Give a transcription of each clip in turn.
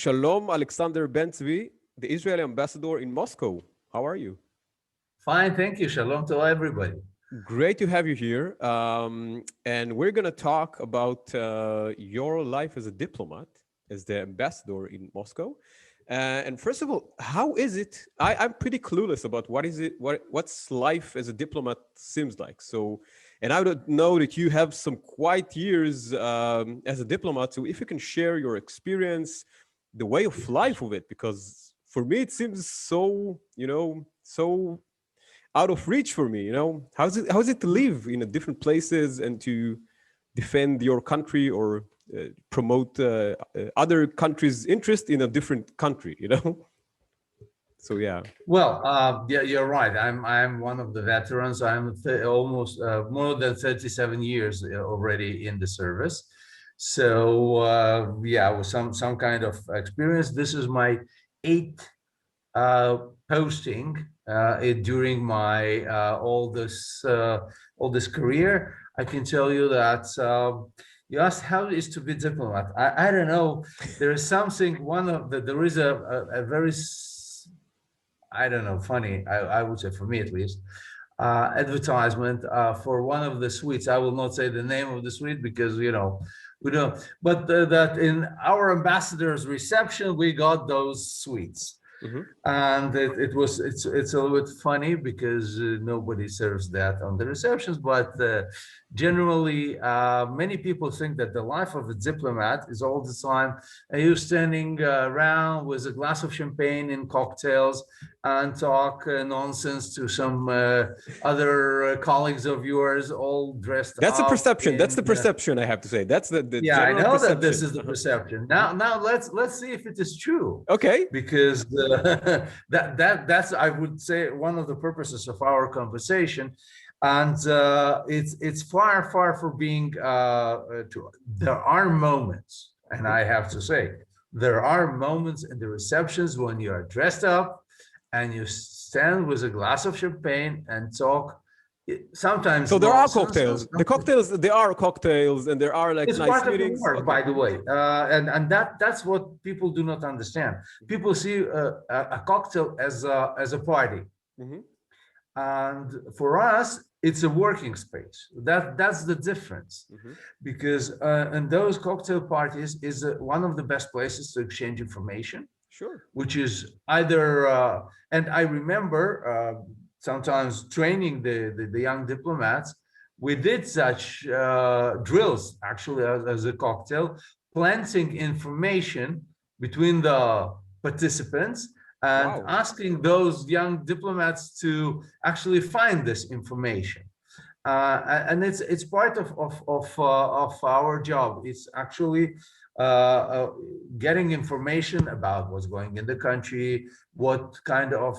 Shalom Alexander Ben-Zvi, the Israeli ambassador in Moscow. How are you? Fine, thank you. Shalom to everybody. Great to have you here. And we're going to talk about your life as a diplomat, as the ambassador in Moscow. And first of all, how is it? I'm pretty clueless about what's life as a diplomat seems like. So, and I would know that you have some quite years as a diplomat. So if you can share your experience, the way of life of it, because for me, it seems so, so out of reach for me. How's it to live in a different places and to defend your country or promote other countries' interest in a different country, So yeah. Well, yeah, you're right. I'm one of the veterans. I'm almost more than 37 years already in the service. So yeah, with some kind of experience. This is my eighth posting during my all this career. I can tell you that. You asked how it is to be diplomat. I don't know. There is something. There is a very, I don't know, funny. I would say, for me at least, advertisement for one of the suites. I will not say the name of the suite because we don't. But that in our ambassador's reception we got those suites. Mm-hmm. And it's a little bit funny because nobody serves that on the receptions, but generally many people think that the life of a diplomat is all the time you standing around with a glass of champagne and cocktails and talk nonsense to some other colleagues of yours, all dressed up. That's a perception. That's the perception, I have to say. That's the yeah, I know perception. That this is the perception. Now let's see if it is true. Okay. Because that's, I would say, one of the purposes of our conversation. And it's far from being true. There are moments, and I have to say, there are moments in the receptions when you are dressed up and you stand with a glass of champagne and talk. Sometimes so there are cocktails. The cocktails, there are cocktails, and there are like it's nice part meetings. Of the work, okay. By the way, and that's what people do not understand. People see a cocktail as a party, mm-hmm. And for us, it's a working space. That's the difference, mm-hmm. Because in those cocktail parties is one of the best places to exchange information. Sure. Which is either, and I remember. Sometimes training the young diplomats, we did such drills actually as a cocktail, planting information between the participants and wow. Asking those young diplomats to actually find this information. And it's part of our job. It's actually getting information about what's going in the country, what kind of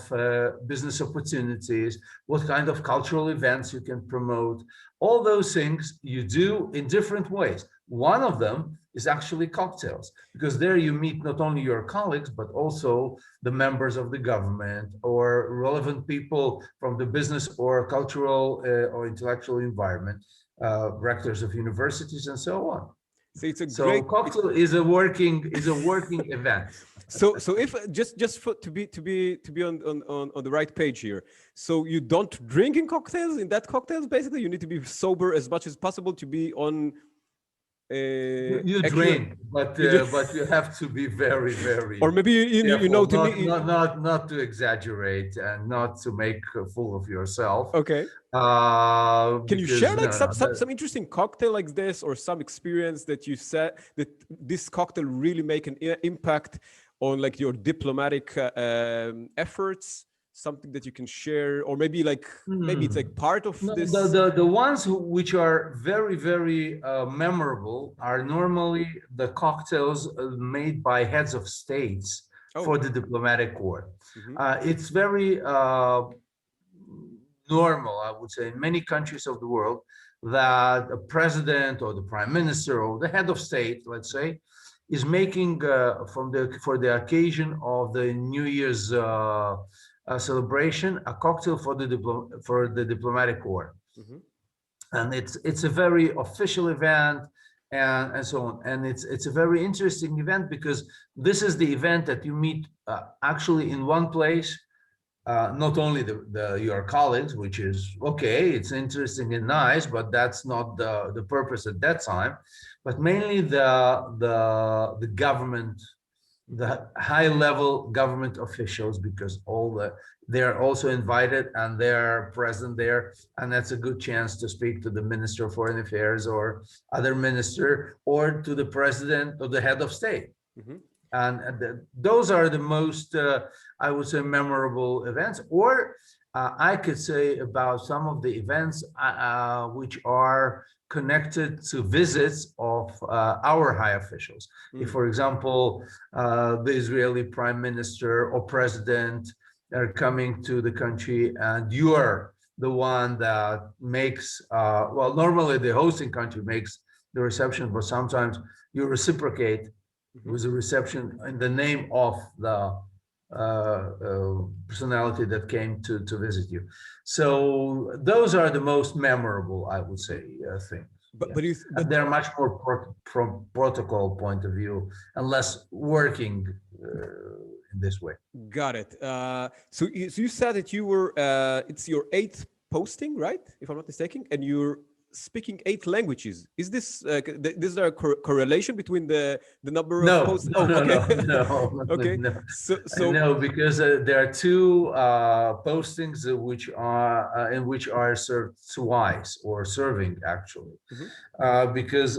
business opportunities, what kind of cultural events you can promote. All those things you do in different ways. One of them is actually cocktails, because there you meet not only your colleagues, but also the members of the government or relevant people from the business or cultural or intellectual environment, rectors of universities and so on. So it's a great cocktail is a working event. So if to be on the right page here. So you don't drink in cocktails, in that cocktails basically you need to be sober as much as possible to be on. You drink, but you have to be very, or maybe not to exaggerate and not to make a fool of yourself. Okay. Can you share like some interesting cocktail like this, or some experience that you said that this cocktail really make an impact on like your diplomatic efforts? Something that you can share, or maybe maybe it's like part of this. The ones which are very, very memorable are normally the cocktails made by heads of states for the diplomatic corps. Mm-hmm. It's very normal, I would say, in many countries of the world that a president or the prime minister or the head of state, let's say, is making for the occasion of the New Year's celebration a cocktail for the diplomatic corps. Mm-hmm. And it's a very official event. and so on. And it's a very interesting event because this is the event that you meet actually in one place, not only your colleagues, which is okay, it's interesting and nice, but that's not the purpose at that time, but mainly the government, the high level government officials, because they're also invited and they're present there, and that's a good chance to speak to the Minister of Foreign Affairs or other minister, or to the president or the head of state. Mhm. And those are the most, I would say, memorable events. Or I could say about some of the events which are connected to visits of our high officials. If, Mm. for example, the Israeli prime minister or president are coming to the country, and you are the one that makes, well, normally the hosting country makes the reception, but sometimes you reciprocate Mhm. with a reception in the name of the personality that came to visit you. So those are the most memorable, I would say, things. But Yeah, but you and but they're much more from protocol point of view and less working in this way. got it. So you said that you were it's your eighth posting, right? If I'm not mistaken, and you're speaking eight languages. Is this is there a correlation between the number of No, posts? no, Oh, no, okay, no, no, okay. no. So I so know, because there are two postings which are in which are served twice, or serving actually, Mhm. because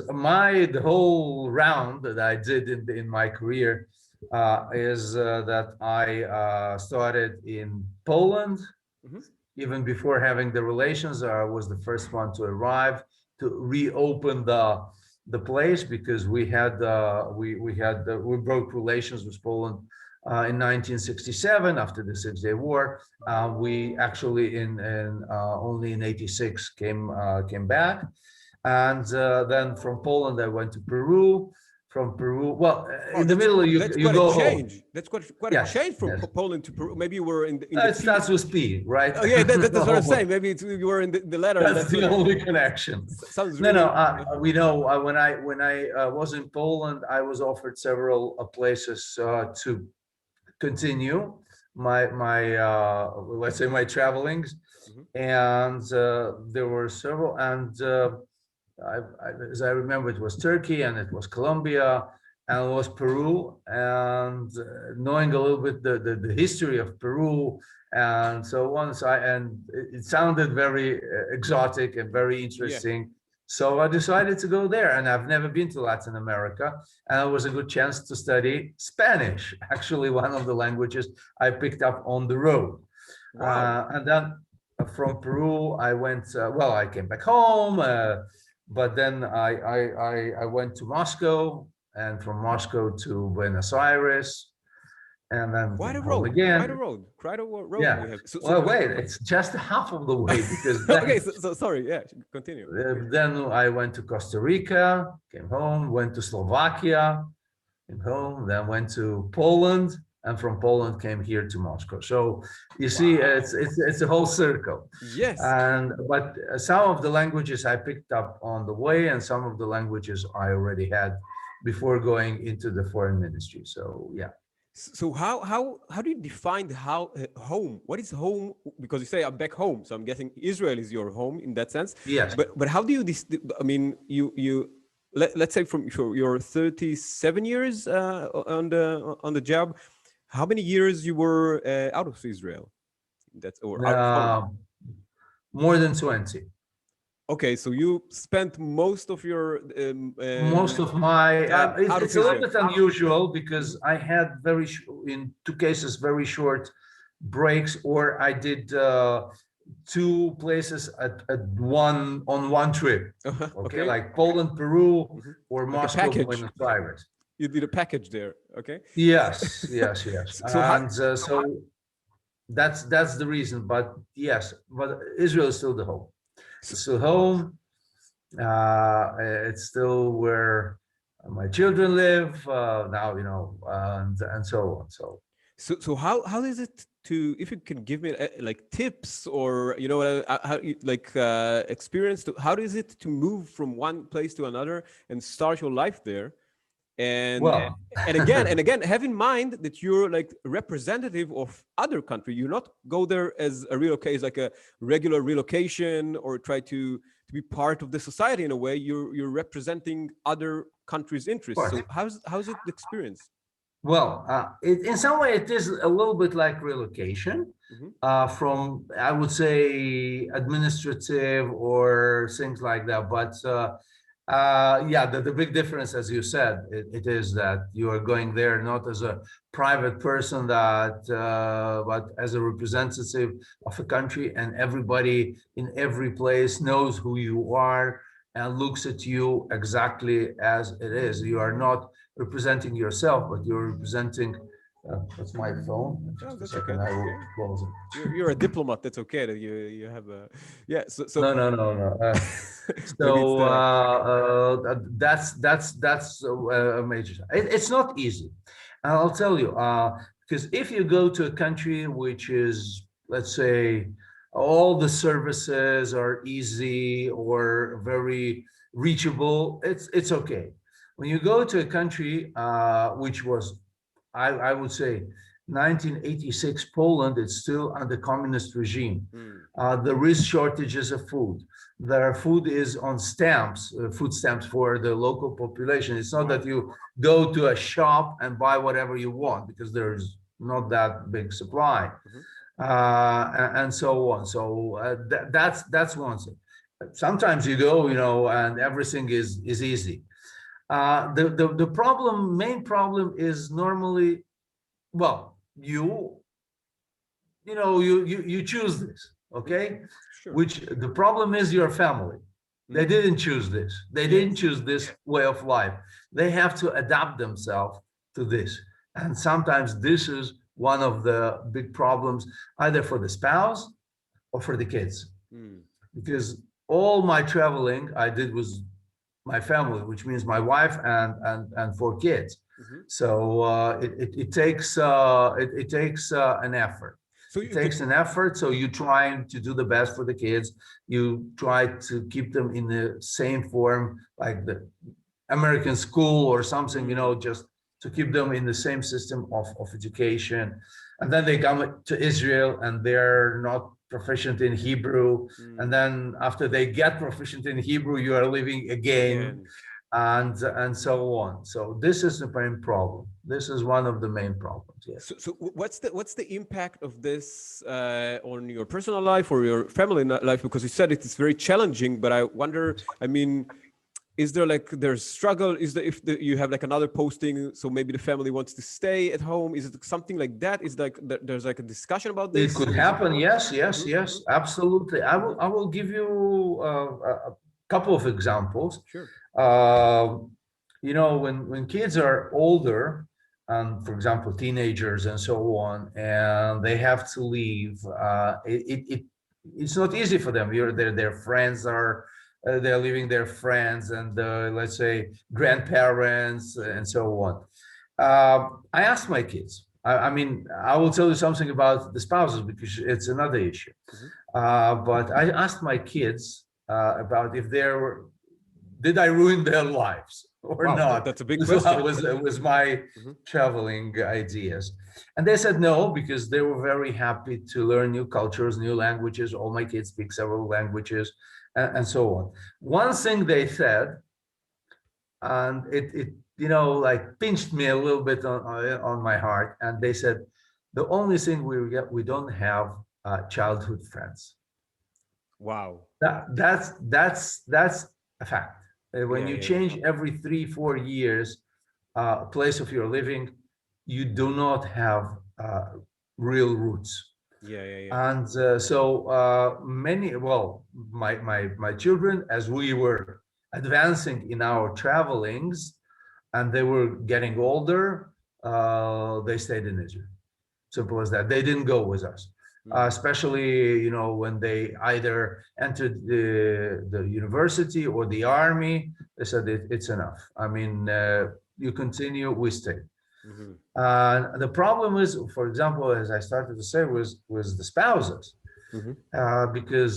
the whole round that I did in my career is that I started in Poland Mhm. even before having the relations. I was the first one to arrive to reopen the place, because we broke relations with Poland in 1967 after the Six-Day War. We actually in only in '86 came back, and then from Poland I went to Peru. From Peru, well, Oh, in the middle that's you quite a go home. change. That's quite a Yes, change from yes. Poland to Peru. Maybe you were in the It T. starts with P, right? Oh yeah, that's what I'm No. saying. Maybe you were in the letter, and That's that's the what only connection. sounds No, no, really. we know, when I was in Poland, I was offered several places to continue my let's say my travelings, Mhm. and there were several, and as I remember, it was Turkey, and it was Colombia, and it was Peru, and knowing a little bit the history of Peru and so on. So it sounded very exotic and very Yeah. interesting. So I decided to go there, and I've never been to Latin America, and it was a good chance to study Spanish, actually one of the languages I picked up on the road. Wow. And then from Peru, I went, well, I came back home, but then I went to Moscow, and from Moscow to Buenos Aires, and then Quite came a home road. Quite a again. road. Quite a road Yeah. you have. So Well, wait, it's just half of the way, because okay. then So sorry. Yeah. Continue. then I went to Costa Rica, came home, went to Slovakia, came home, then went to Poland, and from Poland came here to Moscow. So you see, Wow. it's a whole circle. Yes. And but some of the languages I picked up on the way, and some of the languages I already had before going into the foreign ministry. So yeah. So how do you define how home? What is home? Because you say I'm back home, so I'm guessing Israel is your home in that sense. Yes. But how do you I mean, let's say from your 37 years on the job, how many years you were out of Israel? That's or out of home. Uh, More than 20. Okay, so you spent most of your Most of my time out of it's a little Israel. bit unusual, Mhm. because I had in two cases very short breaks, or I did two places at one trip. Okay, Okay. like Poland, Peru, Mhm. or Like a Moscow, package. Buenos Aires. You did a package there. Okay. Yes, yes, yes. So how? And so that's the reason. But yes, but Israel is still the home. So, It's still home. It's still where my children live now, and so on. So So how is it to, if you can give me like tips or how like experience to, how is it to move from one place to another and start your life there? and Well, and again have in mind that you're like representative of other country. You not go there as a relocate, like a regular relocation, or try to be part of the society in a way. You're representing other countries' of interests. course. So how's it the experience? Well, in some way, it is a little bit like relocation Hmm. from, I would say, administrative or things like that. But yeah, the big difference, as you said, it is that you are going there not as a private person, but as a representative of a country, and everybody in every place knows who you are and looks at you exactly as it is. You are not representing yourself, but you're representing. That's my phone. Oh, Just a that's okay. second, I That's will okay. close it. You're a diplomat. That's okay. That you have a, yeah. So No, no, no, no. maybe it's the. That's a major. It's not easy, and I'll tell you. Because if you go to a country which is, let's say, all the services are easy or very reachable, it's okay. When you go to a country which was, I would say, 1986 Poland, it's still under communist regime. Mm, There is shortages of food. Their food is on stamps, food stamps for the local population. It's not that wow. you go to a shop and buy whatever you want, because there's not that big supply, Hmm. and so on. So that's one thing. Sometimes you go, and everything is easy. The problem, main problem, is normally, well, you choose this, okay? Sure. Which the problem is your family. They Mm, didn't choose this. They didn't yes. choose this way of life. They have to adapt themselves to this. And sometimes this is one of the big problems, either for the spouse or for the kids. Mm, Because all my traveling I did was my family, which means my wife and four kids. hmm. So it takes an effort. So It you takes an effort. So you trying to do the best for the kids. You try to keep them in the same form, like the American school or something, mm, just to keep them in the same system of education. And then they come to Israel and they're not proficient in Hebrew. And mm, then after they get proficient in Hebrew, you are living again, again. and so on. So this is the main problem. This is one of the main problems. Yes. So what's the impact of this on your personal life or your family life? Because you said it is very challenging, but I wonder. I mean, is there like there's struggle? Is there, if you have like another posting, so maybe the family wants to stay at home? Is it something like that? Is like there's like a discussion about It this, could or is it? happen. Yes, yes, Mhm, yes, mhm, absolutely. I will. mhm. I will give you a couple of examples. Sure. Uh, when kids are older, for example, teenagers and so on, and they have to leave, it's not easy for them. Their friends are, they're leaving their friends and, let's say, grandparents Sure. and so on. I asked my kids. I mean, I will tell you something about the spouses because it's another issue. Hmm. But I asked my kids about if they were, did I ruin their lives or Wow, not? that's a big So that question. was my Hmm. traveling ideas. And they said no, because they were very happy to learn new cultures, new languages. All my kids speak several languages, and so on. One thing they said, and it like pinched me a little bit on my heart, and they said the only thing we don't have childhood friends. Wow. That's a fact. When Yeah, you yeah, yeah. change every 3-4 years place of your living, you do not have real roots. Yeah, yeah, yeah. And so many, well, my children, as we were advancing in our travelings and they were getting older, they stayed in Israel. Simple as that. They didn't go with us, Mm. especially when they either entered the university or the army. They said it's enough. I mean, you continue, we stay. Mhm. The problem is, for example, as I started to say, was the spouses, Mhm. because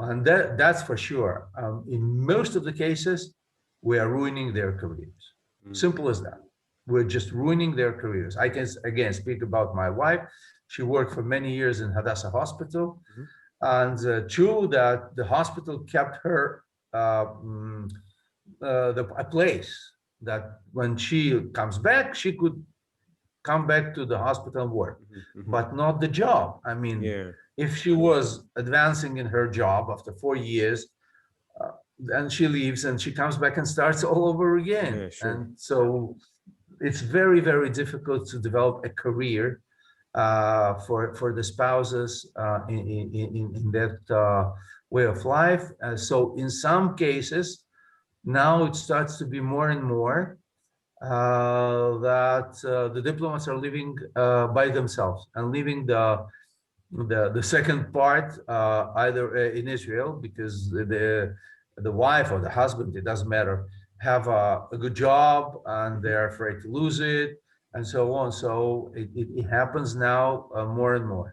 and that's for sure. In most of the cases, we are ruining their careers. Mhm. Simple as that. We're just ruining their careers. I can again speak about my wife. She worked for many years in Hadassah Hospital, Mhm. and true that the hospital kept her a place that when she comes back, she could come back to the hospital and work, Mhm. Mhm. but not the job. I mean, Yeah. if she was advancing in her job after 4 years, then she leaves and she comes back and starts all over again. Yeah. Sure. And so it's very, very difficult to develop a career for the spouses in that way of life. So in some cases, now it starts to be more and more that the diplomats are living by themselves and leaving the second part either in Israel because the wife or the husband, it doesn't matter, have a good job and Mhm. they're afraid to lose it and so on. So it happens now more and more.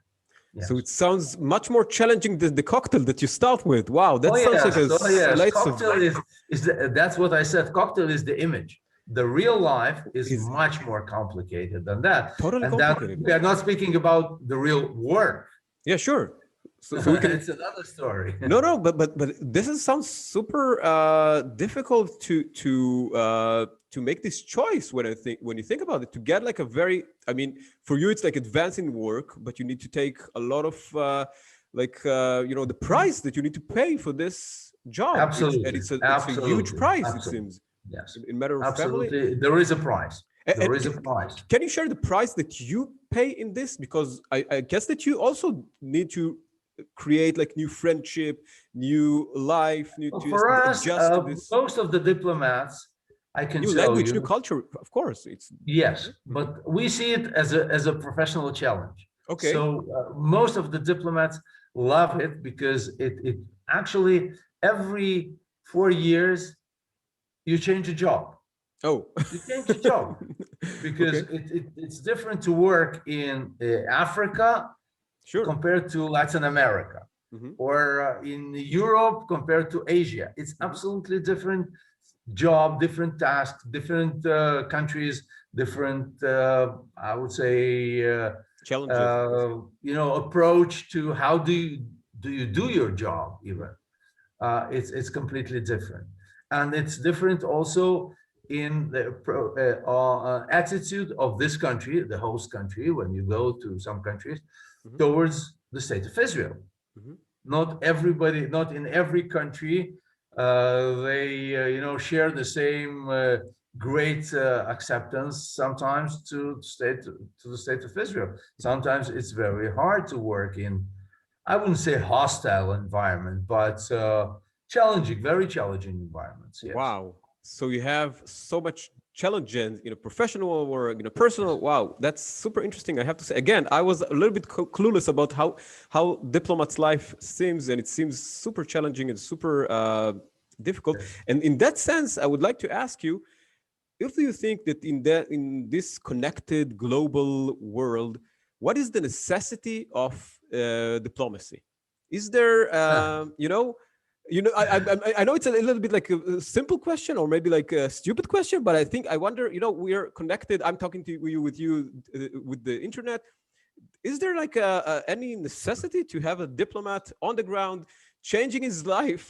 So Yes. it sounds much more challenging than the cocktail that you start with. Wow, Oh that sounds like yes. a Oh yes. slice of Cocktail that's what I said. Cocktail is the image. The real life is is much more complicated than that. totally And then complicated. we are not speaking about the real work. Yeah, sure. So we can It's another story. no, but this is, sounds super difficult to make this choice when I think when you think about it to get like a very, I mean, for you it's like advancing work, but you need to take a lot of the price that you need to pay for this job. Absolutely. It's a huge Absolutely. price, it Absolutely. seems, Yes. in matter of family. Absolutely. There is a price. And There is a price. can you share the price that you pay in this? Because I guess that you also need to create like new friendship, new life, new Well, to for us, adjust to this most of the diplomats, I can new tell language, new you, culture. Of course, it's yes, Mhm. but we see it as a professional challenge. So Okay. most of the diplomats love it because it actually every 4 years you change a job. Oh, You change a job because okay, it's different to work in Africa sure. compared to Latin America Hmm. or in Europe compared to Asia. It's Hmm. absolutely different job, different tasks, different countries, different, I would say, Challenges. approach to how do you do your job even. It's completely different, and it's different also in the attitude of this country, the host country, when you go to some countries Hmm. towards the state of Israel. Hmm. Not everybody, not in every country, they share the same great acceptance. Sometimes to the state of Israel. Sometimes it's very hard to work in, I wouldn't say hostile environment, but challenging, very challenging environments. Yes. Wow. So you have so much challenges, professional or personal. Wow, that's super interesting. I have to say again, I was a little bit clueless about how diplomats' life seems, and it seems super challenging and super difficult. Yes. And in that sense, I would like to ask you, if you think that in this connected global world, what is the necessity of diplomacy? Is there, I know it's a little bit like a simple question or maybe like a stupid question, but I think I wonder. We are connected. I'm talking to you with the internet. Is there like any necessity to have a diplomat on the ground changing his life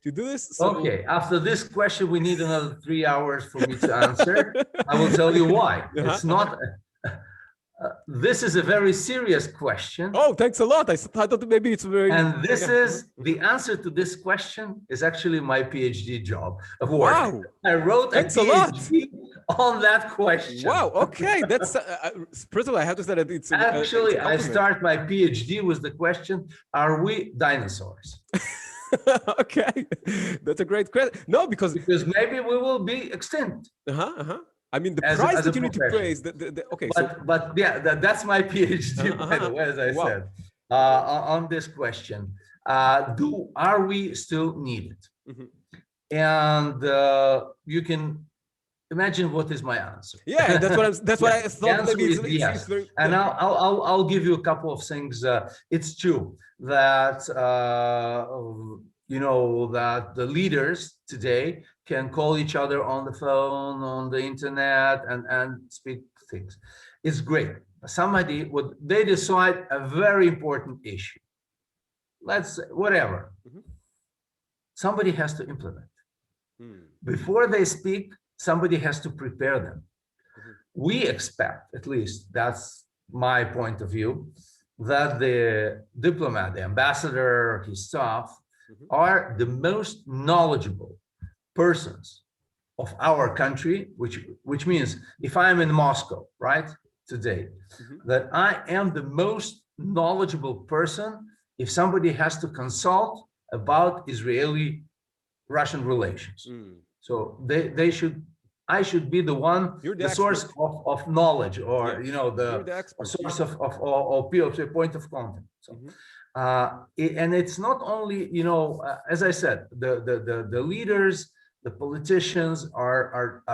to do this? So Okay. After this question, we need another 3 hours for me to answer. I will tell you why. uh-huh, It's uh-huh. not. This is a very serious question. Oh, thanks a lot. I thought maybe it's very, And this yeah. is the answer to this question is actually my PhD job of work. Wow. I wrote a Thanks a lot. PhD on that question. Wow. Okay. That's first of all, I have to say that it's a Actually, I compliment. start my PhD with the question, are we dinosaurs? Okay, that's a great question. No, because Because maybe we will be extinct uh-huh. I mean, the as price as a that you need to profession. praise. Okay, so But yeah, that's my uh-huh, PhD, by the uh-huh. way, as I Wow. said, on this question. Are we still needed? Mhm. And you can imagine what is my answer. Yeah, that's what Yeah, I the thought. answer Maybe is it's yes. very, And I'll give you a couple of things. It's true that that the leaders today can call each other on the phone, on the internet, and speak things. It's great. Somebody would they decide a very important issue. Let's whatever. Mhm. Somebody has to implement. Mm, Before they speak, somebody has to prepare them. mhm, We expect, at least that's my point of view, that the diplomat, the ambassador, his staff mhm, are the most knowledgeable persons of our country, which means if I'm in Moscow, right, today, mhm. that I am the most knowledgeable person if somebody has to consult about Israeli Russian relations. Mm. So they should, I should be the one, You're the the source expert. of knowledge, Yeah, or you're the the a expert. source of point of contact. So Mhm, and it's not only, as I said, the leaders, the politicians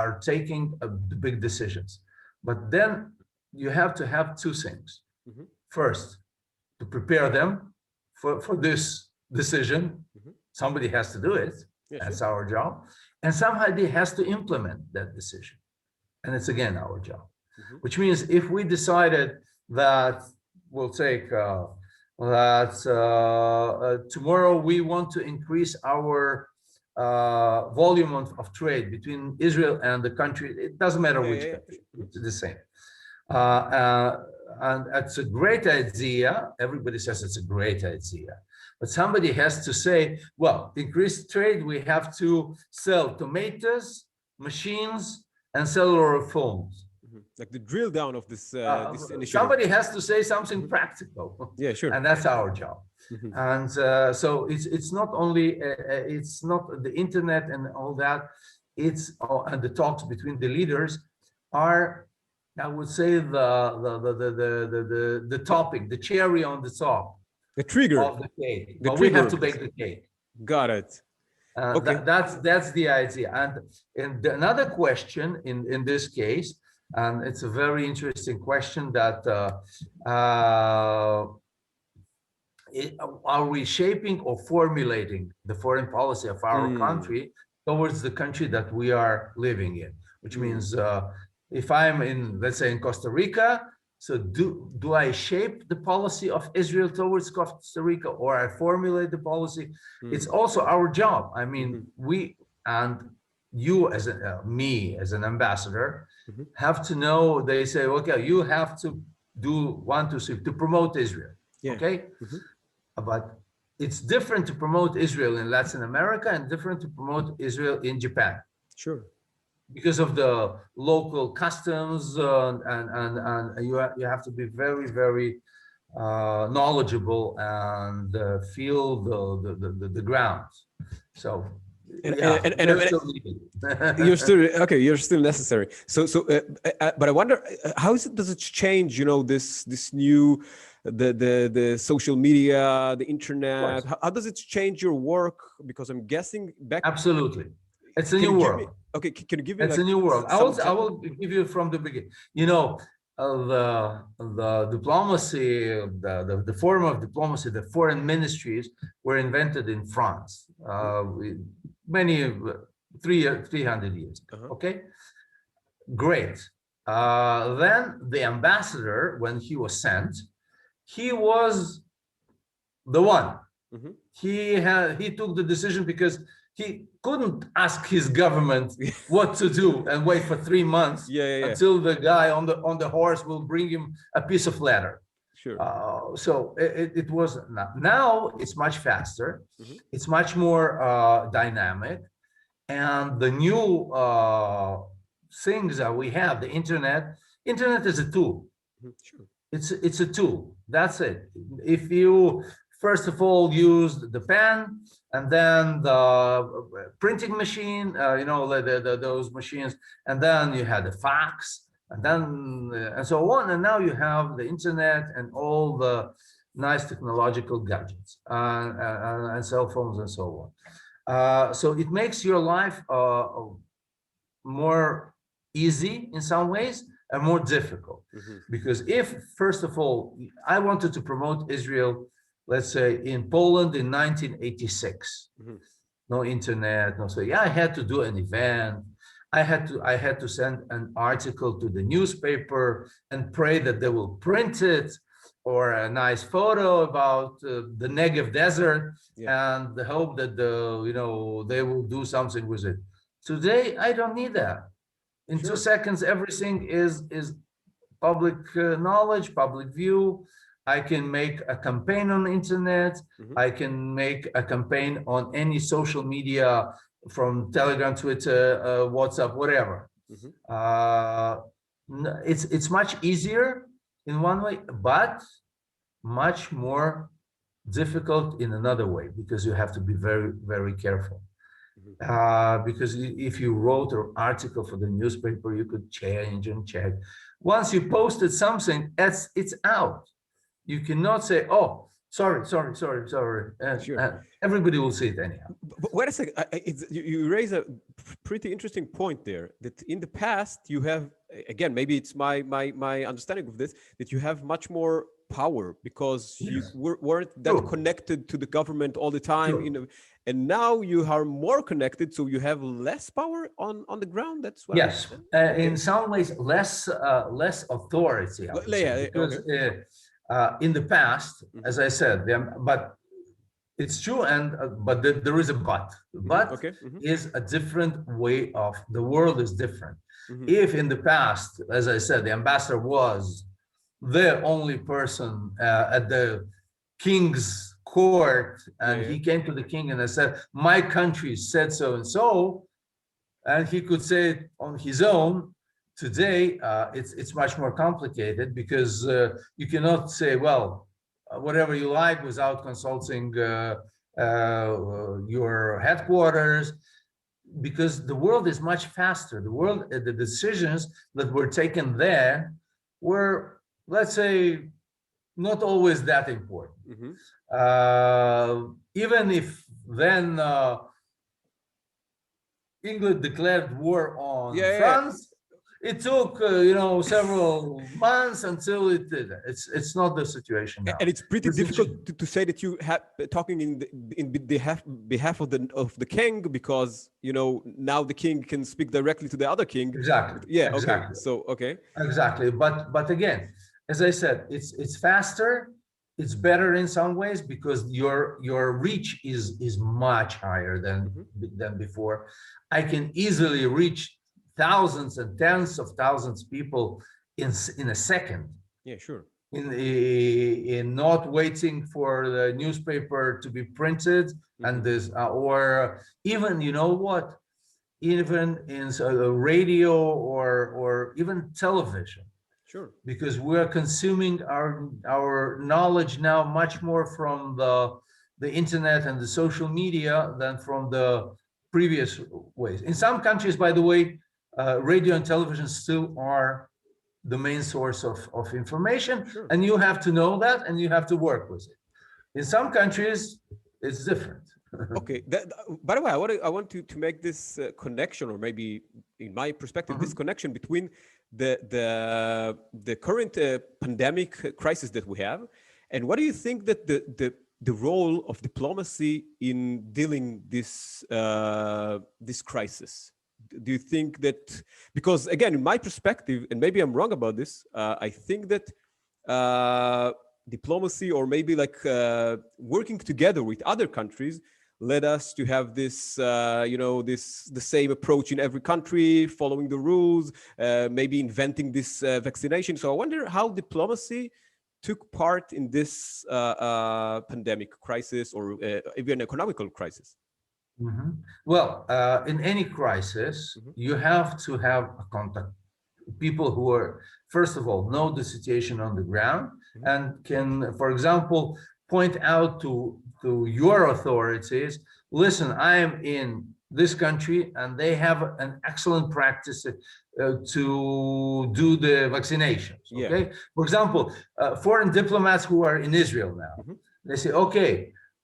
are taking the big decisions, but then you have to have two things. mhm, First, to prepare them for this decision. mhm. Somebody has to do it. Yeah, sure. That's our job. And somebody has to implement that decision. And it's again our job. Mhm, Which means if we decided that we'll take that tomorrow we want to increase our volume of trade between Israel and the country, it doesn't matter yeah, yeah, which yeah. country, Mhm, it's the same. Uh, uh, and it's a great idea. Everybody says it's a great idea. But somebody has to say, well, increased trade, we have to sell tomatoes, machines, and cellular phones. mhm. Like the drill down of this initiative. Somebody has to say something Mhm. practical, Yeah, sure. and that's our job. Mhm, And so it's not only it's not the internet and all that. It's and the talks between the leaders are, I would say, the The, topic, the cherry on the top the trigger, of the cake. the But we have trigger. to bake the cake. Got it. Okay. That's the idea. And another question in this case, and it's a very interesting question that are we shaping or formulating the foreign policy of our Mm, country towards the country that we are living in? Which mm, means if I'm in, let's say, in Costa Rica, so do I shape the policy of Israel towards Costa Rica, or I formulate the policy? It's mm, also our job. I mean, mhm, we and you as me as an ambassador mhm. have to know. They say, okay, you have to do one, two, three to promote Israel. Yeah. Okay, Mhm. but it's different to promote Israel in Latin America and different to promote Israel in Japan Sure. because of the local customs and you have to be very, very knowledgeable and feel the ground. So And yeah, and, we're and still needed. you're still okay. You're still necessary. But I wonder, how is it? Does it change? This new, the social media, the Of internet. course, How does it change your work? Because I'm guessing back. absolutely. It's a Can new you give me? world. Okay, can you give me It's like a new world. some I example? will give you from the beginning. The diplomacy, the form of diplomacy, the foreign ministries were invented in France. Mhm. Many 300 years ago. Uh-huh. Okay, great. Then the ambassador, when he was sent, he was the one. Mhm. He took the decision because he couldn't ask his government what to do and wait for 3 months Yeah, yeah, yeah. until the guy on the horse will bring him a piece of letter. Sure. So it was now it's much faster, Mhm. it's much more dynamic, and the new things that we have, the internet is a tool. Mhm. Sure. It's a tool. That's it. If you first of all use the pen and then the printing machine, those machines, and then you had the fax, and then and so on, and now you have the internet and all the nice technological gadgets and cell phones and so on. So it makes your life more easy in some ways and more difficult. Mhm. Because if, first of all, I wanted to promote Israel, let's say in Poland in 1986, Mhm. no internet, no, so yeah, I had to do an event. I had to send an article to the newspaper and pray that they will print it, or a nice photo about the Negev desert, Yeah. and the hope that they will do something with it. Today, I don't need that. In two Sure. seconds, everything is public knowledge, public view. I can make a campaign on the internet. Mhm. I can make a campaign on any social media, from Telegram, Twitter, WhatsApp, whatever. Mhm. Uh, it's much easier in one way, but much more difficult in another way, because you have to be very, very careful. Mhm. Because if you wrote an article for the newspaper, you could change and check. Once you posted something, it's out. You cannot say, "Oh, sorry," Sure. everybody will see it anyhow. But wait a second. You raise a pretty interesting point there. That in the past you have, again, maybe it's my understanding of this, that you have much more power because you Yes, weren't that true, connected to the government all the time. true. And now you are more connected, so you have less power on the ground. That's what I Yes, understand. in Okay. some ways, less authority, I would say, Yeah. because Okay. in the past, Hmm. as I said, but it's true, and but there is a but. The Hmm. but Okay. Hmm. is a different way of the world is different. Hmm. If in the past, as I said, the ambassador was the only person at the king's court, Yeah. and Yeah. he came to the king and I said, "My country said so and so," and he could say it on his own. Today, it's much more complicated, because you cannot say, well, whatever you like, without consulting your headquarters, because the world is much faster. The decisions that were taken there were, let's say, not always that important. Hmm. Even if then England declared war on Yeah. Yeah. France, it took several months until it did. It's not the situation now. And it's pretty The difficult situ- to say that you have talking in behalf of the king, because now the king can speak directly to the other king. exactly, Yeah. Okay. exactly, So okay. exactly. But again, as I said, it's faster. It's better in some ways, because your reach is much higher Hmm. than before. I can easily reach thousands and tens of thousands of people in a second, Yeah. Sure. in not waiting for the newspaper to be printed, Hmm. and this or even, you know what, even in radio, or even television, Sure. because we're consuming our knowledge now much more from the internet and the social media than from the previous ways. In some countries, by the way, radio and television still are the main source of information, Sure. and you have to know that, and you have to work with it. In some countries, it's different. Okay. By the way, I want to make this connection, or maybe in my perspective, this Mhm. connection between the current pandemic crisis that we have, and what do you think that the role of diplomacy in dealing this crisis? Do you think that, because again, in my perspective, and maybe I'm wrong about this, I think that diplomacy, or maybe like working together with other countries, led us to have this, the same approach in every country, following the rules, maybe inventing this vaccination. So I wonder how diplomacy took part in this pandemic crisis, or even economical crisis. Mhm. Well, in any crisis, Mhm. you have to have a contact, people who are, first of all, know the situation on the ground, Mhm. and can, for example, point out to your authorities, listen, I am in this country and they have an excellent practice to do the vaccinations. Yeah. Okay, for example, foreign diplomats who are in Israel now, Mhm. they say, okay,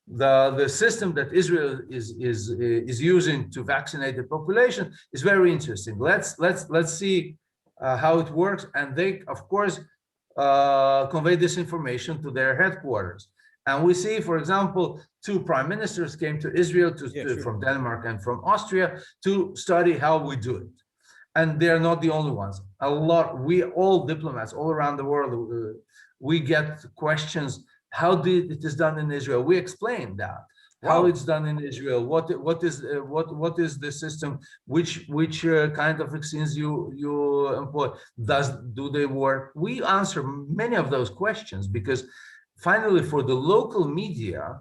the system that Israel is using to vaccinate the population is very interesting. Let's see how it works, and they of course convey this information to their headquarters. And we see, for example, two prime ministers came to Israel from Denmark and from Austria to study how we do it. And they're not the only ones. We all diplomats all around the world, we get questions. How it is done in Israel? We explain that. How it's done in Israel? What is the system? Which kind of vaccines you employ? Do they work? We answer many of those questions because finally, for the local media,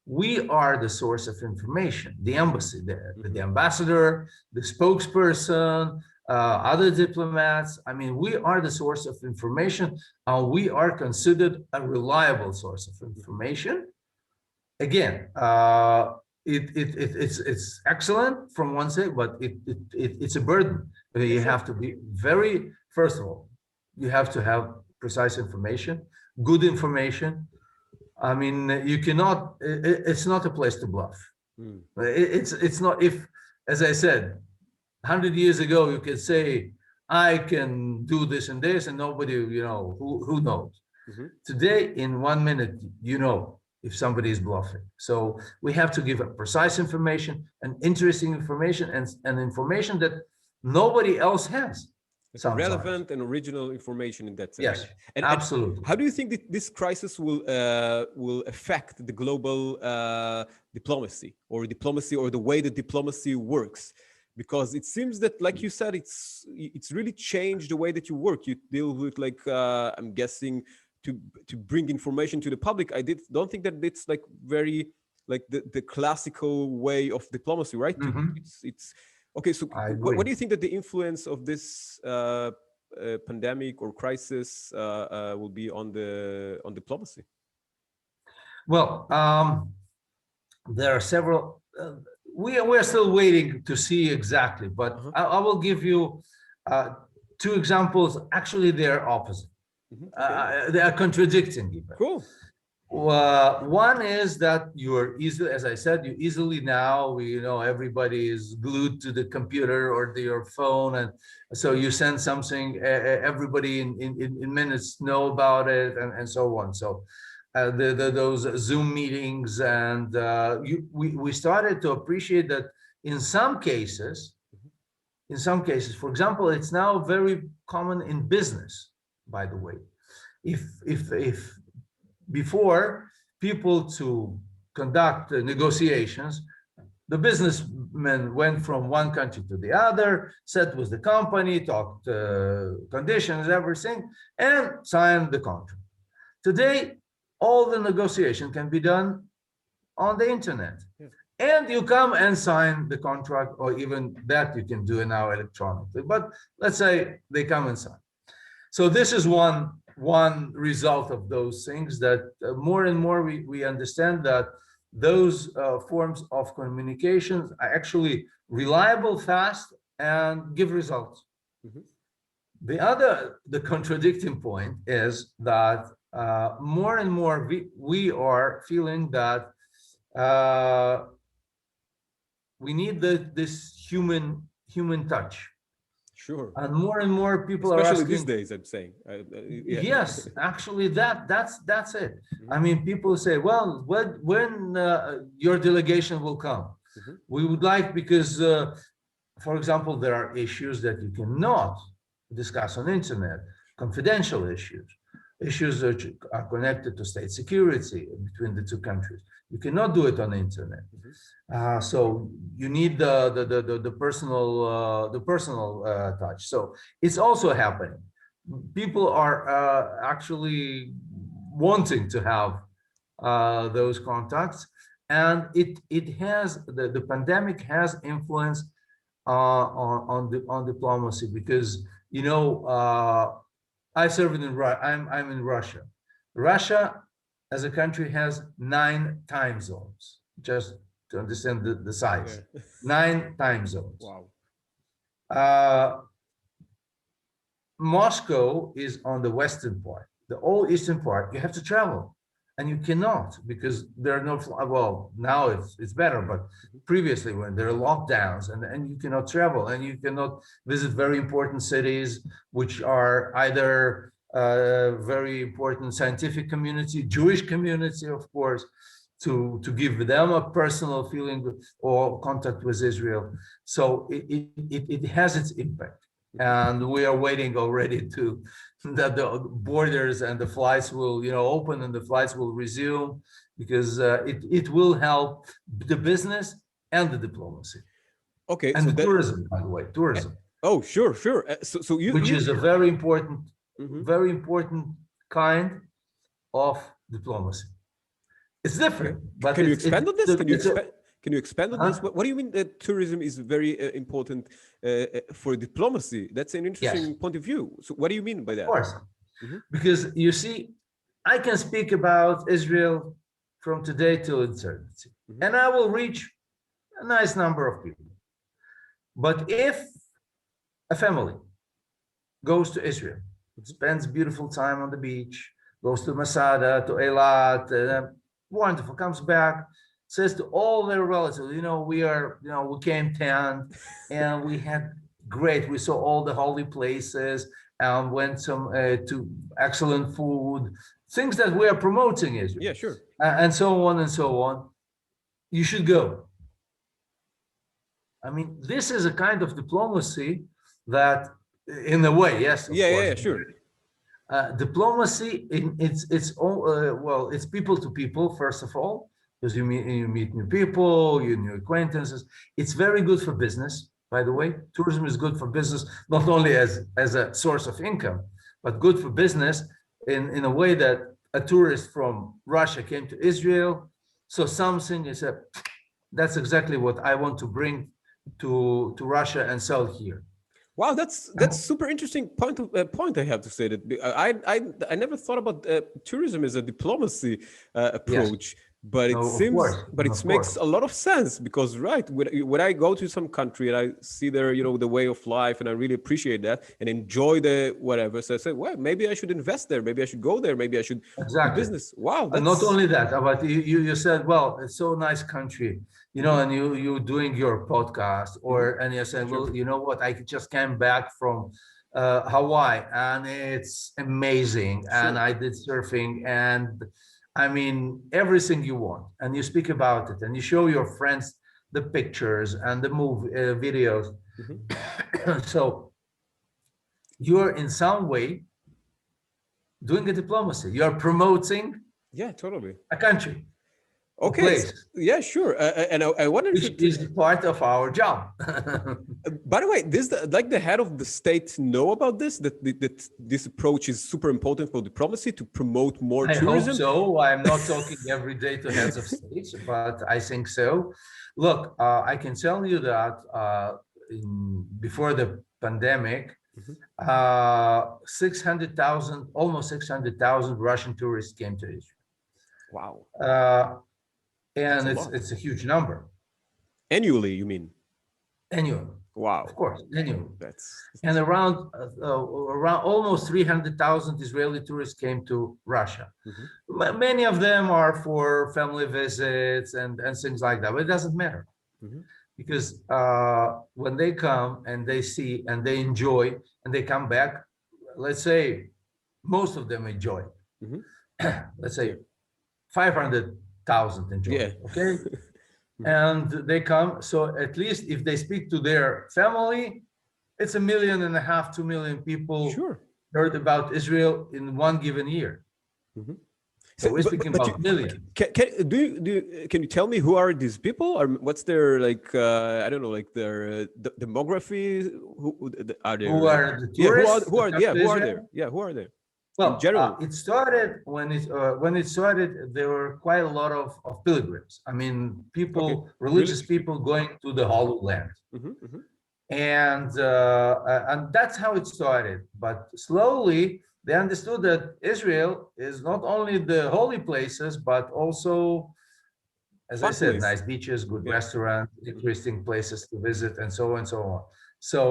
we are the source of information. The embassy, the ambassador, the spokesperson, other diplomats. I mean, we are the source of information, and we are considered a reliable source of information. Again, it's excellent from one side, but it's a burden. You have to be first of all, you have to have precise information, good information. I mean, you cannot, it's not a place to bluff. It's not, if, as I said, 100 years ago, you could say, I can do this and this, and nobody, who knows? Today, in 1 minute, if somebody is bluffing. So we have to give a precise information and interesting information and information that nobody else has. It's relevant and original information in that sense. Yes, and absolutely. How do you think that this crisis will affect the global diplomacy or the way that diplomacy works? Because it seems that, like you said, it's really changed the way that you work. You deal with, like, I'm guessing, to bring information to the public. Don't think that it's like very like the classical way of diplomacy, right? It's okay. So what do you think that the influence of this pandemic or crisis will be on diplomacy? Well, there are several. We're still waiting to see exactly, but I will give you two examples. Actually, they're opposite. They are contradicting even. Cool. One is that you are easily, as I said, you easily now, everybody is glued to the computer or your phone, and so you send something, everybody in minutes know about it, and so on. So those Zoom meetings, and we started to appreciate that in some cases, for example, it's now very common in business. By the way, if before people to conduct negotiations, the businessmen went from one country to the other, sat with the company, talked conditions, everything, and signed the contract. Today, all the negotiation can be done on the internet. And you come and sign the contract, or even that you can do now electronically. But let's say they come and sign. So this is one result of those things, that more and more we understand that those forms of communications are actually reliable, fast, and give results. The contradicting point is that more and more we are feeling that we need this human touch. Sure. And more people especially are asking, these days, I'm saying. Yes, actually, that's it. I mean, people say, well, when your delegation will come, we would like, because for example, there are issues that you cannot discuss on internet, confidential issues that are connected to state security between the two countries. You cannot do it on the internet. So you need the personal touch. So it's also happening. People are actually wanting to have those contacts, and it has the pandemic has influence on diplomacy, because I served I'm in Russia. Russia as a country has 9 time zones, just to understand the size. 9 time zones. Wow. Moscow is on the western part. The whole eastern part, you have to travel. and you cannot because there are no well, now it's better, but previously when there are lockdowns and you cannot travel and you cannot visit very important cities which are either very important scientific community, Jewish community, of course, to give them a personal feeling or contact with Israel. So it has its impact, and we are waiting already to that the borders and the flights will open and the flights will resume, because it will help the business and the diplomacy Okay, and so the that. tourism, by the way, tourism, Oh, sure, sure. So which you. is a Mhm. very important kind of diplomacy. It's Okay. different, but Can you expand on this? Can you it's a expand? Can you expand on huh? this? What do you mean that tourism is very important for diplomacy? That's an Yes, interesting point of view. So, what do you mean by of that? course. Hmm. Because you see, I can speak about Israel from today till eternity, Hmm. and I will reach a nice number of people. But if a family goes to Israel, Hmm. spends beautiful time on the beach, goes to Masada, to Eilat, wonderful, comes back, says to all their relatives, we came 10 and we had great, we saw all the holy places and went to excellent food, things that we are promoting Israel, Yeah, sure. and so on and so on. You should go. I mean, this is a kind of diplomacy that, in a way, yes, of Yeah, yeah, course, yeah, sure. diplomacy in its own, well, it's people to people first of all, because you meet new people, you new acquaintances. It's very good for business, by the way. Tourism is good for business, not only as a source of income, but good for business in a way that a tourist from Russia came to Israel, so something is a that's exactly what I want to bring to Russia and sell here. Wow, that's super interesting point. I have to say that I never thought about tourism as a diplomacy Yes, approach, but it no, of course, seems, but no, it of makes course, a lot of sense because right when I go to some country and I see their the way of life and I really appreciate that and enjoy the whatever, so I say, well, maybe I should invest there, maybe I should go there, maybe I should do exactly. business. Wow, And not that's. only that, but you said, well, it's so nice country, Mhm, and you doing your podcast, mhm, and you said, sure, well, you know what, I just came back from Hawaii, and it's amazing, and sure. I did surfing, and I mean everything you want, and you speak about it, and you show your friends the pictures and the movie videos. Mhm. So you're in some way doing a diplomacy. You're promoting Yeah, totally. a country, a Okay, place, yeah, sure. And I wonder if which it. is part of our job. By the way, like the head of the state know about this, that this approach is super important for diplomacy to promote more I hope tourism. so. I'm not talking every day to heads of states, but I think so. Look, I can tell you that before the pandemic, Mhm. 600,000, almost 600,000 Russian tourists came to Israel. Wow, Uh, that's and a it's lot. it's a huge number Annually, you mean? annually, of Wow, course, annually. And that's around almost 300,000 Israeli tourists came to Russia. mhm. Many of them are for family visits and things like that, but it doesn't matter Mhm. because when they come and they see and they enjoy and they come back, let's say most of them enjoy. Mhm. Let's Yeah, say 500,000 enjoy. yeah. Okay, Mhm. and they come. So at least if they speak to their family, it's 1.5 million, 2 million people Sure. heard about Israel in one given year. Mhm. So So, we're speaking but you about millions. can you tell me who are these people or what's their like I don't know like their demography? Are Who there are the yeah tourists who that are come yeah to who are there Israel? yeah who are there in Well, general? it started when it started. There were quite a lot of pilgrims. I mean, Okay, religious religious people people. going to the Holy Land, Hmm. Hmm. and that's how it started. But slowly, they understood that Israel is not only the holy places, but also, as I Fun said, place. nice beaches, good Yeah. restaurants, Hmm. interesting places to visit, and so on and so on. So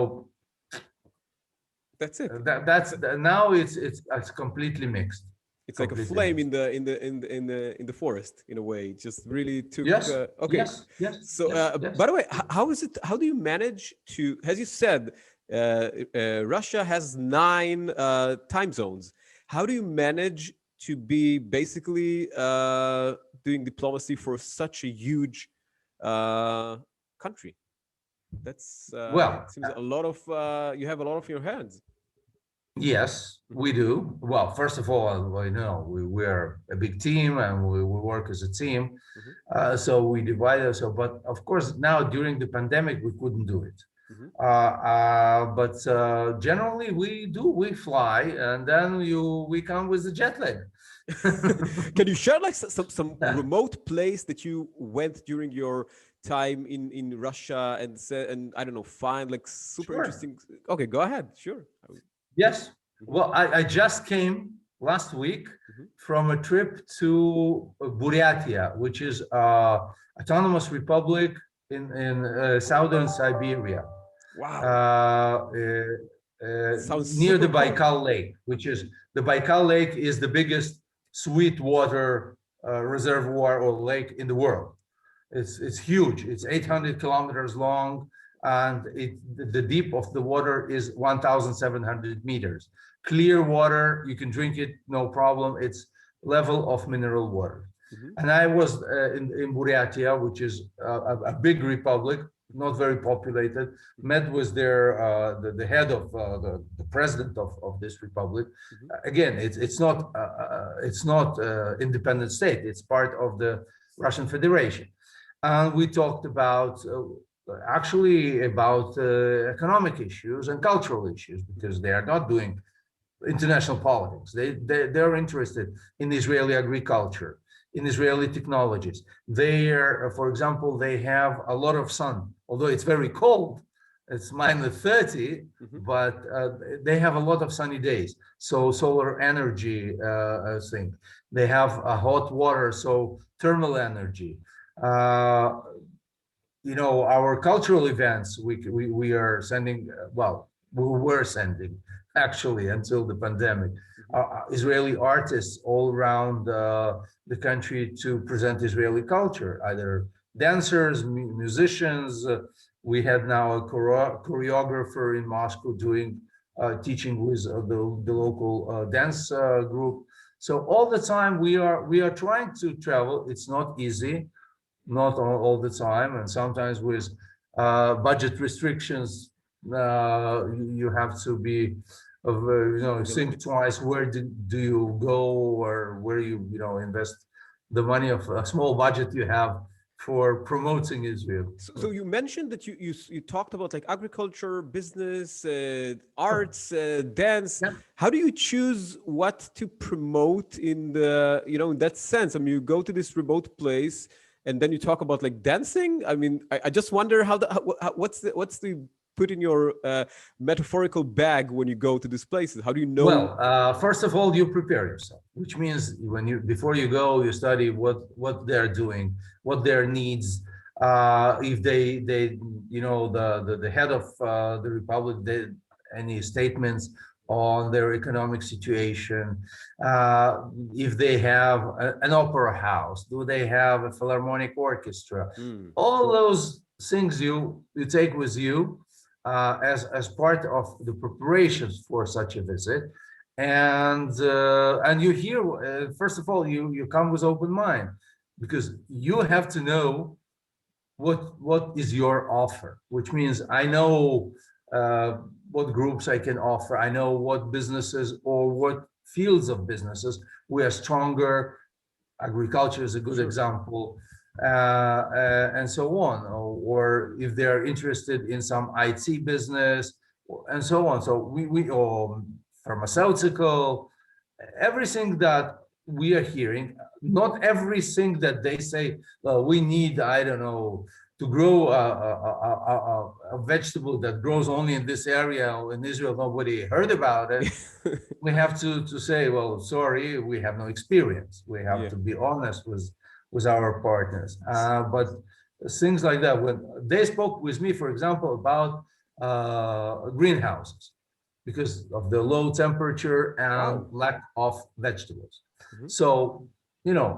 That's it. that's now it's completely mixed. It's like a completely flame different. in the forest in a way. It just really took. Yes, Okay, yes, yes, so yes, yes. by the way, how is it? How do you manage to? As you said, Russia has 9 time zones. How do you manage to be basically doing diplomacy for such a huge country? That's Well, seems a lot of you have a lot of your hands. yes, Mhm, we do. Well, first of all, we are a big team and we work as a team. mhm, So we divide ourselves. But of course, now during the pandemic, we couldn't do it. mhm. But generally, we do. We fly, and then we come with the jet lag. Can you share like some remote place that you went during your time in Russia and said and I don't know find like super Sure. interesting? Okay, go ahead. Sure. Yes. Mhm, Well, I just came last week mhm. from a trip to Buryatia, which is autonomous republic in southern Siberia, uh, Wow, uh, sounds near the super cool. Baikal Lake, which is the Baikal Lake is the biggest sweet water reservoir or lake in the world. It's huge. It's 800 kilometers long, and the deep of the water is 1,700 meters. Clear water, you can drink it, no problem. It's level of mineral water. Mhm. And I was in Buryatia, which is a big republic, not very populated. Met with the head of the president of this republic. Mhm. Again, it's not independent state. It's part of the Russian Federation, and we talked about actually about economic issues and cultural issues Mhm. because they are not doing international politics. They're interested in Israeli agriculture, in Israeli technologies. For example, they have a lot of sun, although it's very cold. It's minus 30, Mhm. but they have a lot of sunny days. So solar energy thing. They have hot water, so thermal energy. Uh, our cultural events, we are sending, well, we were sending actually until the pandemic, Mhm. Israeli artists all around the country to present Israeli culture, either dancers, musicians. We had now a choreographer in Moscow doing teaching with the local dance group. So all the time we are trying to travel. It's not easy, not all the time, and sometimes with budget restrictions, you have to be Being a little think bit. twice where do you go, or where invest the money of a small budget you have for promoting Israel. So you mentioned that you talked about like agriculture, business, Sure. arts, dance. Yeah. How do you choose what to promote in the in that sense? I mean, you go to this remote place and then you talk about like dancing. I mean, I just wonder what's the put in your metaphorical bag when you go to these places. How do you know? Well, first of all, you prepare yourself, which means when you before you go, you study what they're doing, what their needs. If they the head of the republic did any statements on their economic situation, if they have an opera house, do they have a philharmonic orchestra? Mm, All those things you take with you as part of the preparations for such a visit, and you hear first of all you come with open mind, because you have to know what is your offer, which means I know uh, what groups I can offer, I know what businesses or what fields of businesses we are stronger. Agriculture is a good sure. example, and so on. Or if they're interested in some IT business, and so on. So we or pharmaceutical, everything that we are hearing, not everything that they say, we need, I don't know, to grow a vegetable that grows only in this area in Israel, nobody heard about it. We have to say, well, sorry, we have no experience. We have Yeah. to be honest with our partners. But things like that, when they spoke with me, for example, about greenhouses because of the low temperature and Wow. lack of vegetables. Mhm. So, you know,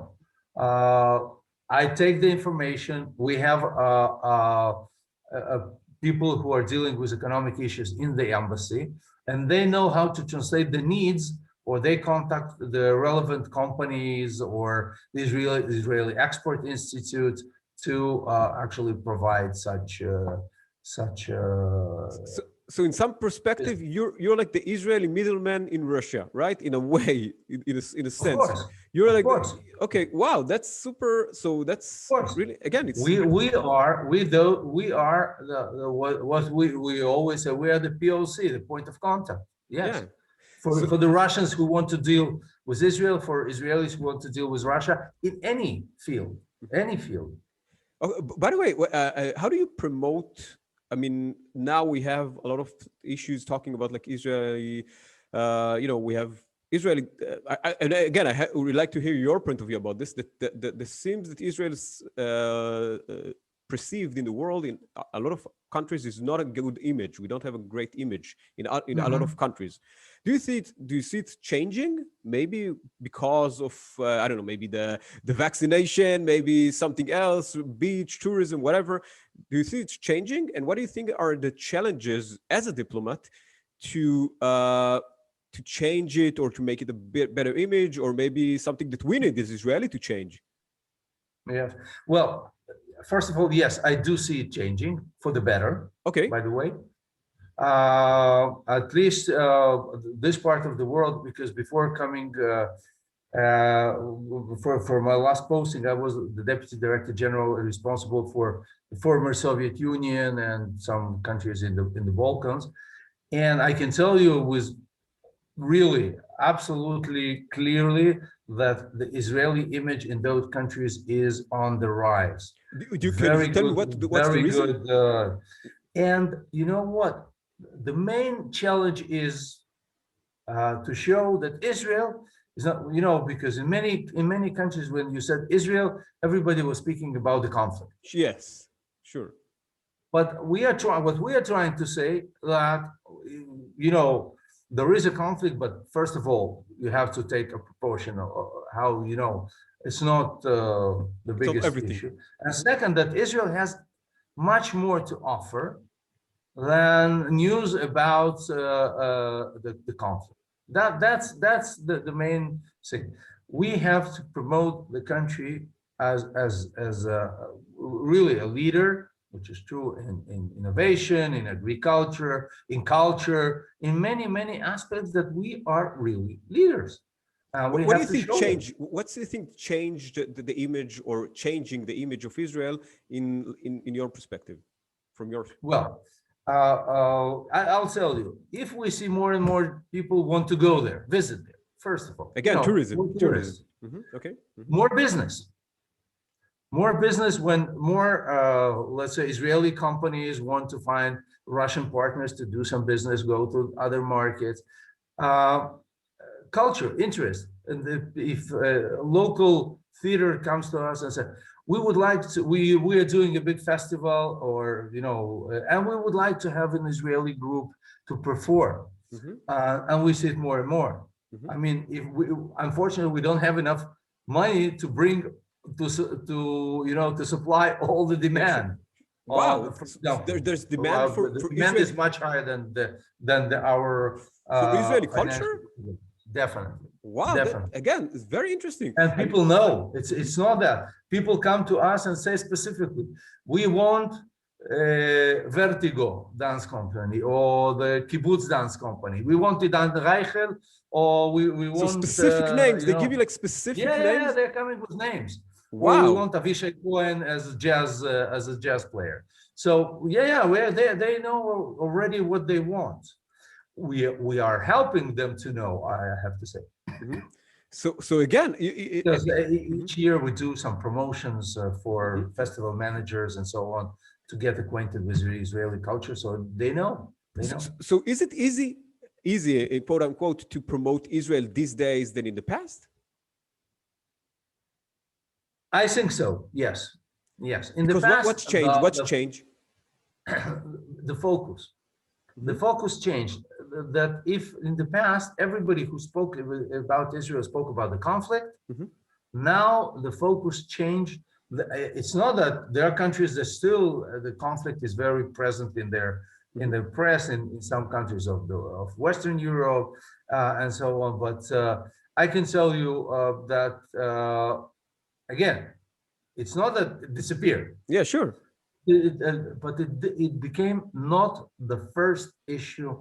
uh, I take the information. We have people who are dealing with economic issues in the embassy, and they know how to translate the needs, or they contact the relevant companies or the Israeli Export Institute to actually provide such So in some perspective, you're like the Israeli middleman in Russia, right? In a way, in a of sense, course, you're of like course, okay, wow, that's super. So of that's course. really, again, it's We are what we always say, we are the POC, the point of contact. Yes, yeah. for So the Russians who want to deal with Israel, for Israelis who want to deal with Russia in any field. oh, by the way, how do you promote? I mean, now we have a lot of issues talking about like Israeli. We have Israeli. And again, would like to hear your point of view about this. That seems that Israel is perceived in the world in a lot of countries is not a good image. We don't have a great image in a lot of Mhm. countries. Do you see it changing? Maybe because of I don't know. Maybe the vaccination, maybe something else, beach tourism, whatever. Do you see it's changing? And what do you think are the challenges as a diplomat to uh, to change it or to make it a bit better image, or maybe something that we need as Israeli to change? Yes. Well, first of all, yes, I do see it changing for the better, Okay. by the way. At least this part of the world, because before coming uh, for my last posting, I was the Deputy Director General responsible for the former Soviet Union and some countries in the Balkans. And I can tell you with really absolutely clearly that the Israeli image in those countries is on the rise. Can you Very tell me good, what's the very reason? good. And you know what? The main challenge is to show that Israel is not, because in many countries when you said Israel, everybody was speaking about the conflict. Yes, sure. But what we are trying to say that, you know, there is a conflict, but first of all, you have to take a proportion of how, it's not the It's not biggest everything. issue. And Mhm. second, that Israel has much more to offer than news about the conflict. That's the main thing. We have to promote the country as really a leader, which is true in innovation, in agriculture, in culture, in many aspects that we are really leaders. And we What do have you to think show them. changed? What's do you think changed the image or changing the image of Israel in your perspective, from your? Well, I'll tell you, if we see more and more people want to go there, visit there, first of all, Again, tourism, more tourism. tourists, Okay. more business, when more, let's say, Israeli companies want to find Russian partners to do some business, go to other markets, uh, culture, interest. And if local theater comes to us and says, we would like to, we are doing a big festival, or, and we would like to have an Israeli group to perform. Hmm. And we see it more and more. Hmm. I mean, if we, unfortunately, we don't have enough money to bring to supply all the Yeah, sure. demand. Wow. For So example, there's demand the for demand Israel, is much higher than our for Israeli financial. culture. Definitely, Wow. That definitely. again is very interesting. And I mean, people know it's not that people come to us and say specifically, we want Vertigo dance company or the Kibbutz dance company. We want the Dan Reichel, or we so want specific names. They give you like specific yeah, names. they're coming with names. Or we Wow. want Avishai Cohen as a jazz player. So yeah, they know already what they want. We are helping them to know, I have to say. Mhm. So again, Because mhm, each year we do some promotions mhm. for festival managers and so on to get acquainted with the Israeli culture, so they know. They know. So is it easier, quote unquote, to promote Israel these days than in the past? I think so. Yes, yes. In the Because past, what's changed? What's changed? the focus, the Mhm. focus changed. that if in the past everybody who spoke about Israel spoke about the conflict, Mhm. now the focus changed. It's not that there are countries that still the conflict is very present in Mhm. their press in some countries of Western Europe and so on. But I can tell you that again, it's not that it disappeared. Yeah, sure. But it became not the first issue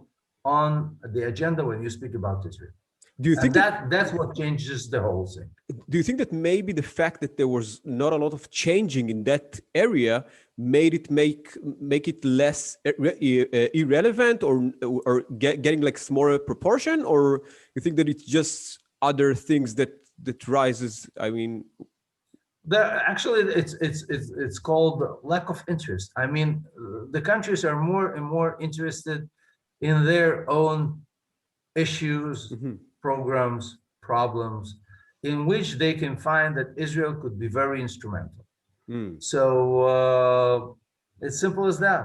on the agenda when you speak about Israel. Do you And think that that's what changes the whole thing. do you think that maybe the fact that there was not a lot of changing in that area made it make it less irrelevant or getting like smaller proportion, or you think that it's just other things that rises? I mean, Actually, it's called lack of interest. I mean, the countries are more and more interested in their own issues, mhm. programs, problems, in which they can find that Israel could be very instrumental. Mm. So it's simple as that.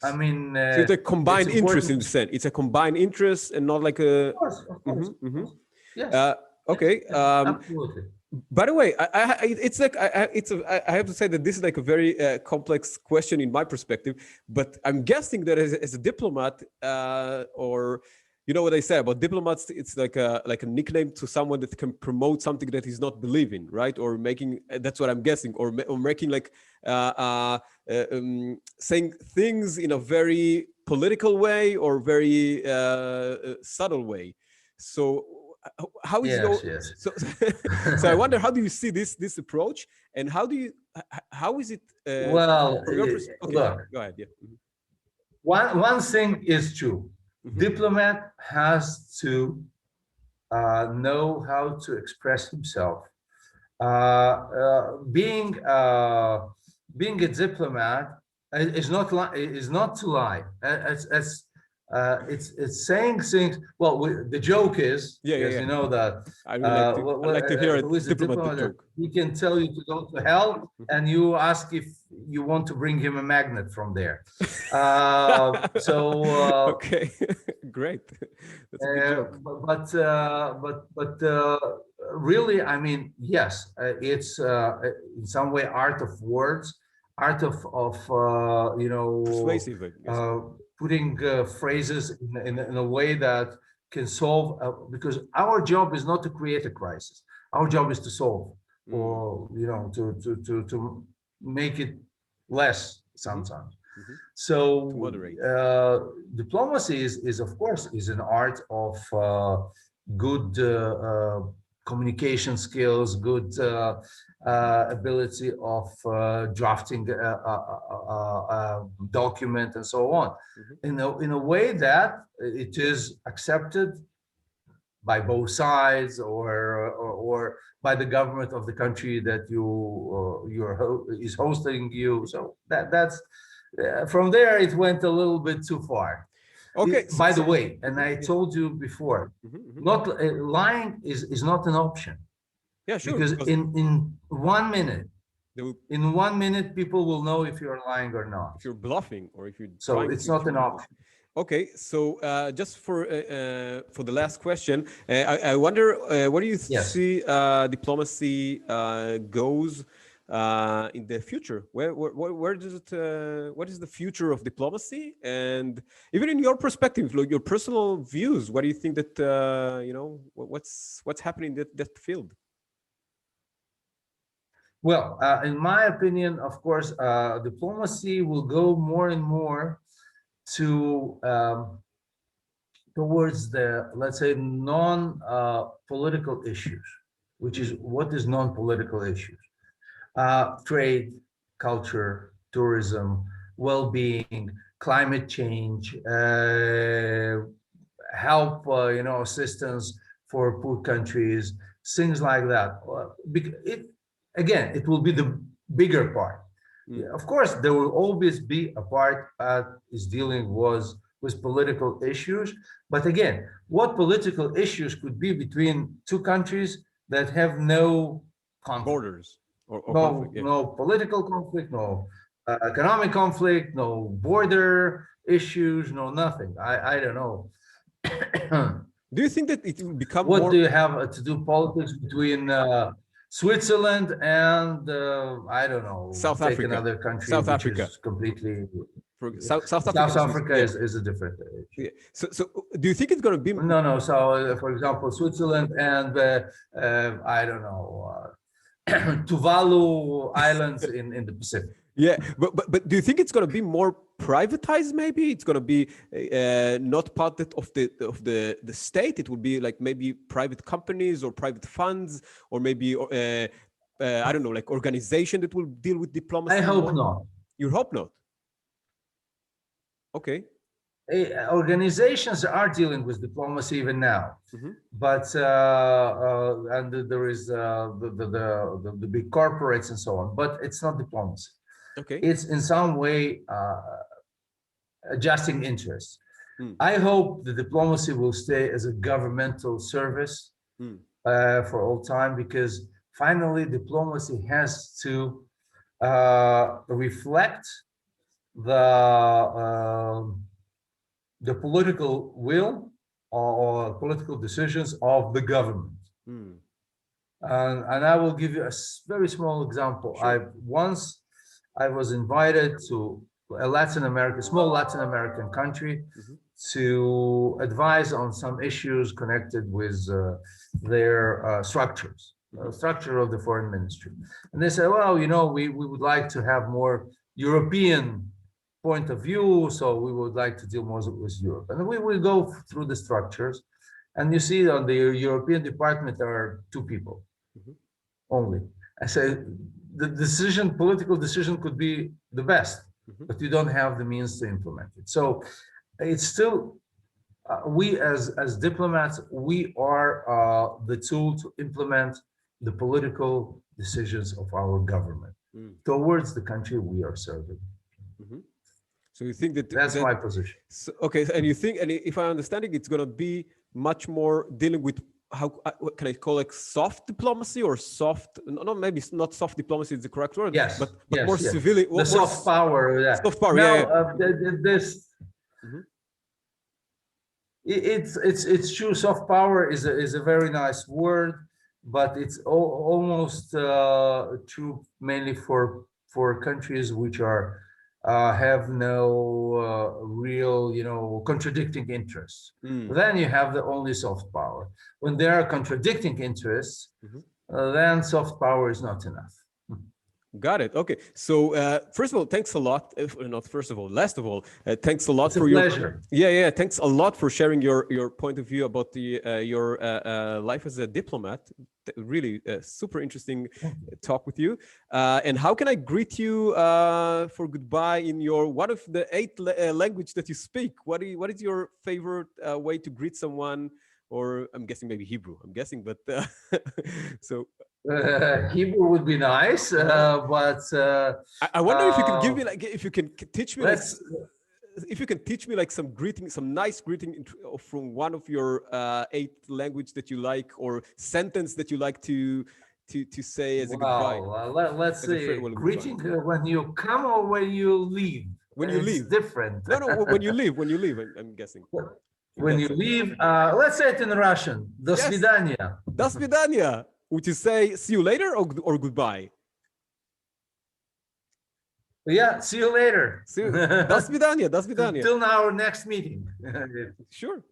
I mean, So it's a it's combined interest important. in the sense. It's a combined interest and not like a. Of course, Mhm, of mhm. course. Yes, Uh, yes, okay. yes, absolutely. By the way, it's like I have to say that this is like a very complex question in my perspective. But I'm guessing that as a diplomat, or you know what I say about diplomats, it's like a nickname to someone that can promote something that he's not believing, right? Or making that's what I'm guessing, or making like saying things in a very political way or very subtle way. So how is your Yes, yes. so so I wonder, how do you see this approach, and how is it Well, from your perspective? Okay, look, go ahead. Yeah. one thing is true. Hmm. Diplomat has to know how to express himself. Being a diplomat is not to lie. It's saying things. Well, the joke is, Yeah, yeah, yes, yeah. you know that I really like to. I like to hear a who is a diplomatic diplomat that joke. he can tell you to go to hell, Mhm. and you ask if you want to bring him a magnet from there. So. Okay, great. That's a good joke. But really, I mean, yes, it's in some way art of words, art of Persuasive, I guess. putting phrases in a way that can solve. Because our job is not to create a crisis. Our job is to solve, Mm. or to make it less Hmm. sometimes. Hmm. To So moderate. diplomacy is of course is an art of good communication skills, good ability of drafting document and so on, Hmm. in a way that it is accepted by both sides, or by the government of the country that is hosting you. So that's from there it went a little bit too far. Okay, By the way, and mhm, I yeah. told you before, Hmm. Hmm. not lying is not an option, Yeah, sure. because Because they will, in 1 minute people will know if you're lying or not. if you're bluffing or if you're So trying it's to not trick an people. option. Okay, so just for the last question, I wonder where do you Yes. see diplomacy goes in the future? Where does it? What is the future of diplomacy? And even in your perspective, like your personal views, what do you think that what's happening in that field? Well, in my opinion, of course, diplomacy will go more and more to towards the, let's say, non political issues, which is Mm. what is non-political issues: trade, culture, tourism, well-being, climate change, help, assistance for poor countries, things like that. It, again, it will be the bigger part. Mm. Of course, there will always be a part that is dealing with political issues. But again, what political issues could be between two countries that have no conflict? Borders or conflict? No, Yeah. no political conflict, no economic conflict, no border issues, no nothing. I don't know. Do you think that it will become What more? do you have to do politics between Switzerland and I don't know, South take Africa. another country South which is Africa. completely For South Africa South and Swiss. Africa Yeah. is a different age. Yeah. So do you think it's going to be? No, no. So, for example, Switzerland and I don't know, Tuvalu Islands in the Pacific. Yeah, but do you think it's going to be more privatized? Maybe it's going to be not part of the state. It will be like maybe private companies or private funds, or maybe I don't know, like organization that will deal with diplomacy. I hope more? not. You hope not. Okay. Organizations are dealing with diplomacy even now, but and there is the big corporates and so on. But it's not diplomacy. Okay. It's in some way adjusting interests. I hope the diplomacy will stay as a governmental service for all time, because finally diplomacy has to reflect the political will or political decisions of the government. And I will give you a very small example. Sure. I was invited to a small Latin American country to advise on some issues connected with their structure of the foreign ministry. And they said, well, we would like to have more European point of view, so we would like to deal more with Europe. And we will go through the structures, and you see on the European department there are 2 people only. I say the political decision could be the best, but you don't have the means to implement it. So it's still, we as diplomats, we are the tool to implement the political decisions of our government towards the country we are serving. So you think that's my position? So, okay, and you think, and if I understand it, it's going to be much more dealing with what can I call it, soft diplomacy or soft? No, maybe not soft diplomacy is the correct word. Yes, but yes, more yes. civilian. The soft power. Yeah. Soft power. Now, Yeah. It's true. Soft power is a very nice word, but it's almost true mainly for countries which are have no real, contradicting interests. Then you have the only soft power. When there are contradicting interests, then soft power is not enough. Got it. Okay. So first of all, thanks a lot. Not first of all, last of all, thanks a lot it's for a pleasure. Yeah. Thanks a lot for sharing your point of view about your life as a diplomat. Really super interesting talk with you. And how can I greet you for goodbye in your one of the 8 language that you speak? What is your favorite way to greet someone? Or I'm guessing maybe Hebrew. I'm guessing, but so. Hebrew would be nice, but I wonder if you can give me if you can teach me if you can teach me some greeting, some nice greeting from one of your 8 language that you like, or sentence that you like to say as a goodbye. Let's say greeting when you come or when you leave. When you leave, different. No, when you leave. I'm guessing. When you leave, let's say it in Russian. До свидания. До свидания. Which is say, see you later or goodbye? Yeah, see you later. До свидания, до свидания. Till our next meeting. Sure.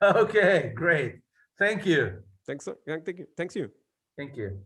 Okay, great. Thank you. Thanks. Thank you. Thank you.